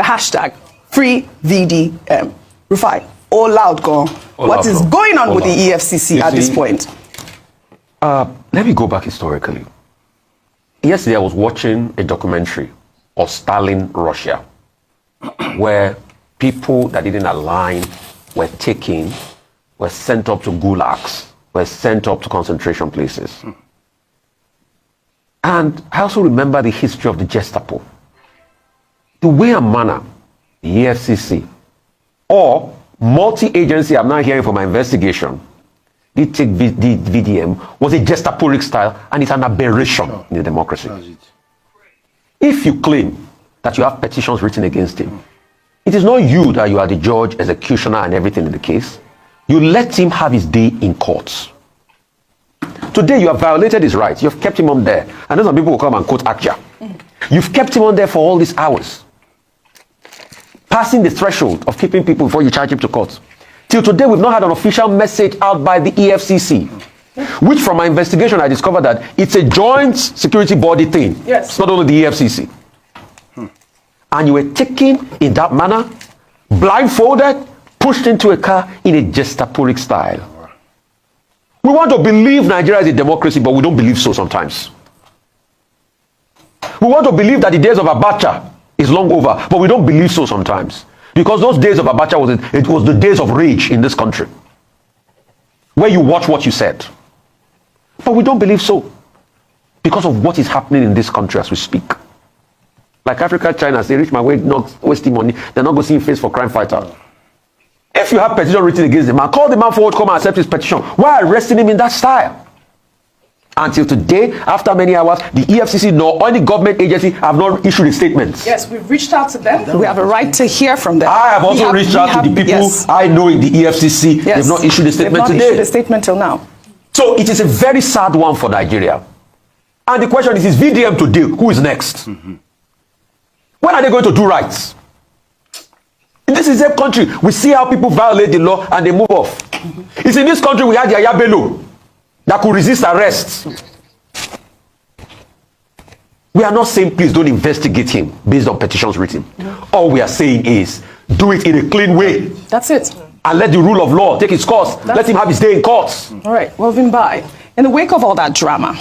hashtag #FreeVDM. Rufai, all loud, go on. What is going on with the EFCC at this point? Let me go back historically. Yesterday, I was watching a documentary of Stalin, Russia, where people that didn't align were taken, were sent up to gulags, were sent up to concentration places. And I also remember the history of the GESTAPO. The way and manner the EFCC or multi-agency, I'm now hearing from my investigation, the VDM was a gestaporic style, and it's an aberration in a democracy. If you claim that you have petitions written against him, it is not you that you are the judge, executioner, and everything in the case. You let him have his day in courts. Today you have violated his rights. You have kept him on there. And then some people will come and quote Akja. You've kept him on there for all these hours, passing the threshold of keeping people before you charge him to court. Till today, we've not had an official message out by the EFCC, which from my investigation, I discovered that it's a joint security body thing. Yes. It's not only the EFCC. And you were taken in that manner, blindfolded, pushed into a car in a gestaporic style. We want to believe Nigeria is a democracy, but we don't believe so sometimes. We want to believe that the days of Abacha is long over, but we don't believe so sometimes. Because those days of Abacha was the days of rage in this country, where you watch what you said. But we don't believe so, because of what is happening in this country as we speak. Like Africa, China, say, rich man, we're not wasting money. They're not going to see him face for crime fighter. If you have petition written against the man, call the man forward, come and accept his petition. Why arresting him in that style? Until today, after many hours, the EFCC nor any government agency have not issued a statement. Yes, we've reached out to them. We have a right to hear from them. I have also reached out to the people I know in the EFCC. Yes. They've not issued a statement today. They've not issued a statement till now. So it is a very sad one for Nigeria. And the question is VDM to deal? Who is next? When are they going to do right? In this is a country, we see how people violate the law and they move off. It's in this country we had Yaya Bello that could resist arrest. We are not saying please don't investigate him based on petitions written. All we are saying is do it in a clean way. That's it. And let the rule of law take its course. Let him have his day in courts. All right, well, Vimbai, in the wake of all that drama,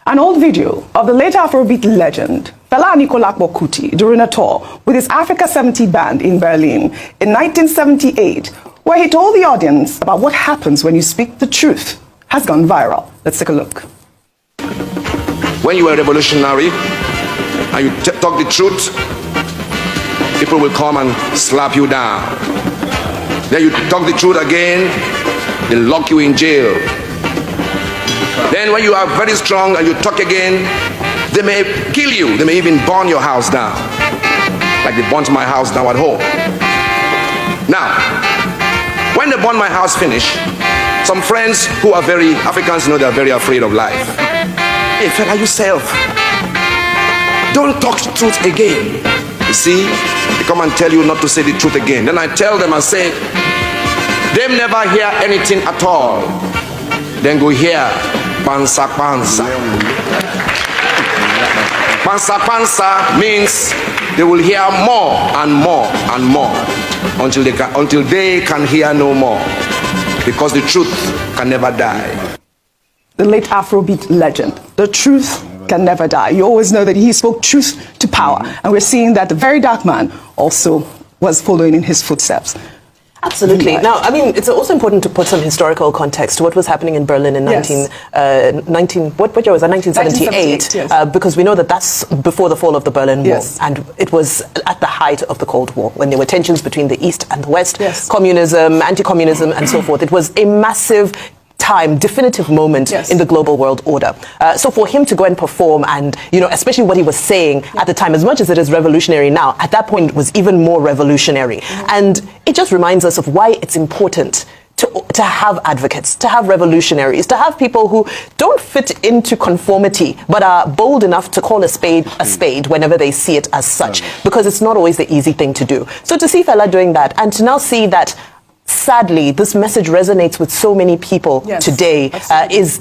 an old video of the late Afrobeat legend Fela Anikulapo Kuti during a tour with his Africa 70 band in Berlin in 1978, where he told the audience about what happens when you speak the truth, has gone viral. Let's take a look. When you are revolutionary and you talk the truth, people will come and slap you down. Then you talk the truth again, they lock you in jail. Then when you are very strong and you talk again, they may kill you. They may even burn your house down, like they burnt my house down at home. Now, when they burn my house finish, some friends who are very Africans know they are very afraid of life. Hey fella, yourself, don't talk the truth again. You see, they come and tell you not to say the truth again. Then I tell them, I say, them never hear anything at all. Then go hear pansa pansa. Pansa pansa means they will hear more and more and more until they can hear no more, because the truth can never die. The late Afrobeat legend, the truth can never die. You always know that he spoke truth to power, and we're seeing that the very dark man also was following in his footsteps. Absolutely. Now, I mean, it's also important to put some historical context to what was happening in Berlin in Yes. 1978, yes. Because we know that that's before the fall of the Berlin Yes. Wall, and it was at the height of the Cold War, when there were tensions between the East and the West, Yes. communism, anti-communism, and so forth. It was a massive time, definitive moment Yes. in the global world order. So for him to go and perform, and especially what he was saying at the time, as much as it is revolutionary now, at that point it was even more revolutionary. And it just reminds us of why it's important to have advocates, to have revolutionaries, to have people who don't fit into conformity, but are bold enough to call a spade whenever they see it as such, because it's not always the easy thing to do. So to see Fela doing that, and to now see that sadly, this message resonates with so many people Yes, today, is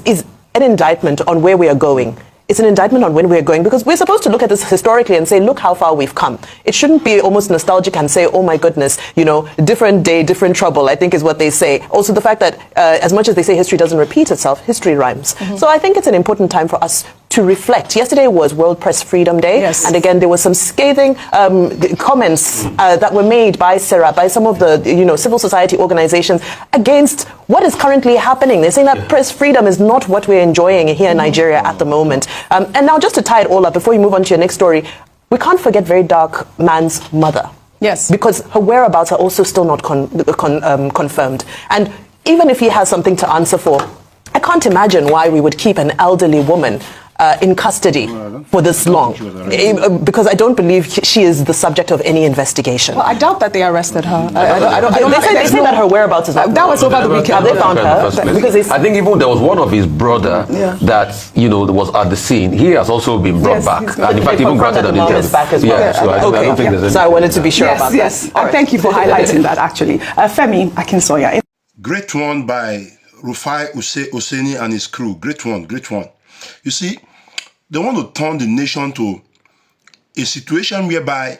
an indictment on where we are going it's an indictment on when we're going, because we're supposed to look at this historically and say, look how far we've come. It shouldn't be almost nostalgic and say, oh my goodness, you know, different day, different trouble, I think is what they say. Also the fact that as much as they say history doesn't repeat itself, history rhymes. So I think it's an important time for us to reflect. Yesterday was World Press Freedom Day, and again there were some scathing comments that were made by Sarah, by some of the civil society organizations against what is currently happening. They're saying that press freedom is not what we're enjoying here in Nigeria at the moment. And now just to tie it all up, before you move on to your next story, we can't forget Very Dark Man's mother. Yes. Because her whereabouts are also still not confirmed. And even if he has something to answer for, I can't imagine why we would keep an elderly woman in custody for this long, because I don't believe she is the subject of any investigation. Well, I doubt that they arrested her. They say that her whereabouts is not. That was over the weekend. Have they found her? Because I think even there was one of his brother that was at the scene. He has also been brought back, and in fact even granted an interview. Back as well. Yeah, so I don't think there's any. So I wanted to be sure about that. Yes, thank you for highlighting that. Actually, Femi Akinsoya. Great one by Rufai Oseni and his crew. Great one, great one. You see, they want to turn the nation to a situation whereby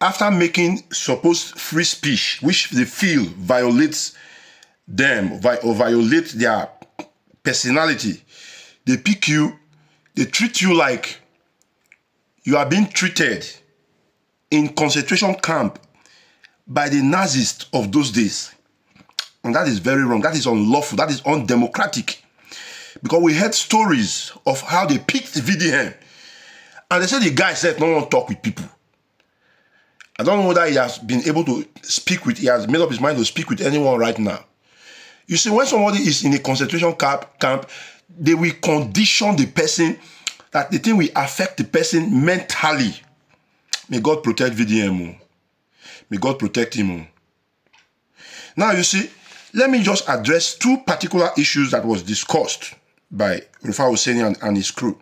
after making supposed free speech, which they feel violates them or violate their personality, they pick you, they treat you like you are being treated in concentration camp by the Nazis of those days. And that is very wrong. That is unlawful. That is undemocratic. Because we heard stories of how they picked VDM. And they said the guy said no one talk with people. I don't know whether he has been able to speak with, he has made up his mind to speak with anyone right now. You see, when somebody is in a concentration camp, they will condition the person that the thing will affect the person mentally. May God protect VDM. May God protect him. Now, you see, let me just address two particular issues that was discussed by Rufai Oseni and his crew.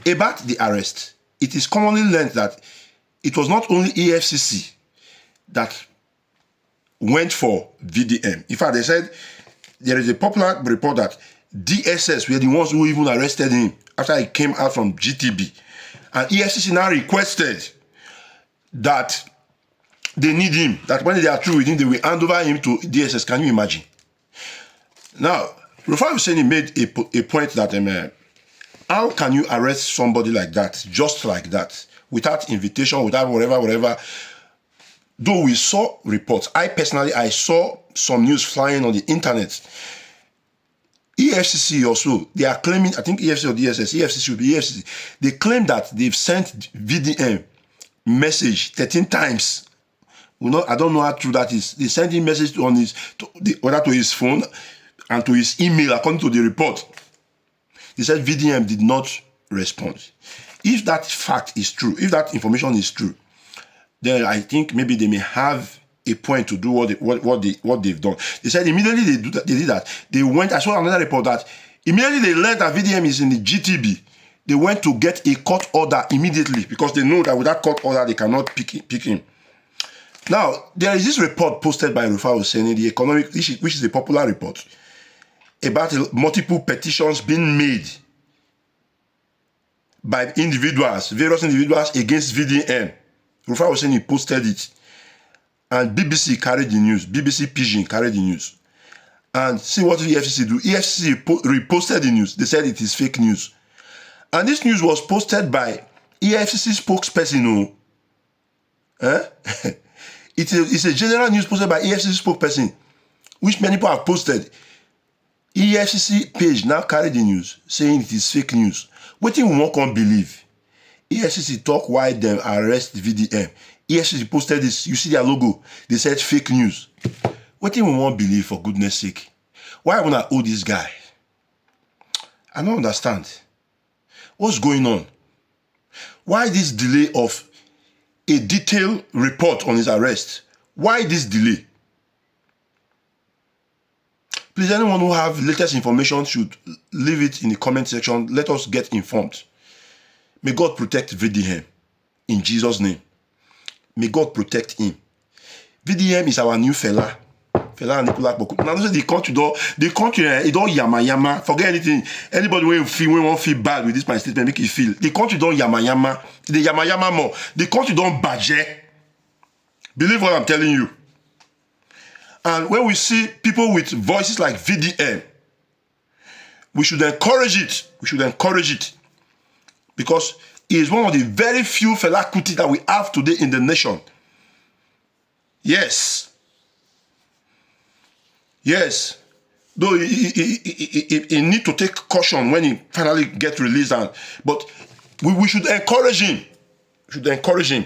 About the arrest, it is commonly learned that it was not only EFCC that went for VDM. In fact, they said there is a popular report that DSS were the ones who even arrested him after he came out from GTB. And EFCC now requested that they need him, that when they are through with him, they will hand over him to DSS. Can you imagine? Now, Rufai Oseni made a point that how can you arrest somebody like that, just like that, without invitation, without whatever. Though we saw reports, I saw some news flying on the internet. EFCC also, they are claiming, I think EFCC or DSS, EFCC will be EFCC, they claim that they've sent VDM message 13 times. I don't know how true that is. They sent him message to his phone and to his email, according to the report. They said VDM did not respond. If that fact is true, if that information is true, then I think maybe they may have a point to do what they've done. They said immediately they did that. They went. I saw another report that immediately they learned that VDM is in the GTB. They went to get a court order immediately because they know that with that court order they cannot pick him. Now, there is this report posted by Rufai Oseni, the economic, which is a popular report, about multiple petitions being made by various individuals against VDM. Rufai Oseni posted it. And BBC carried the news. BBC Pidgin carried the news. And see what the EFCC do. EFCC reposted the news. They said it is fake news. And this news was posted by EFCC spokesperson. It's a general news posted by EFCC spokesperson, which many people have posted. EFCC page now carried the news, saying it is fake news. What you won't come believe? EFCC talk why them arrest VDM. EFCC posted this. You see their logo. They said fake news. What do we won't believe, for goodness sake? Why would I owe this guy? I don't understand. What's going on? Why this delay of a detailed report on his arrest? Why this delay? Please, anyone who have latest information should leave it in the comment section. Let us get informed. May God protect VDM in Jesus' name. May God protect him. VDM is our new fella. Fela Anikulapo Kuti. Now, the country, it don't yama. Forget anything. Anybody won't feel bad with this my statement, make it feel. The country don't yama. The yama more. The country don't budget. Believe what I'm telling you. And when we see people with voices like VDM, we should encourage it. We should encourage it. Because he is one of the very few Fela Kuti that we have today in the nation. Yes. Yes. Though he need to take caution when he finally gets released. But we should encourage him. We should encourage him.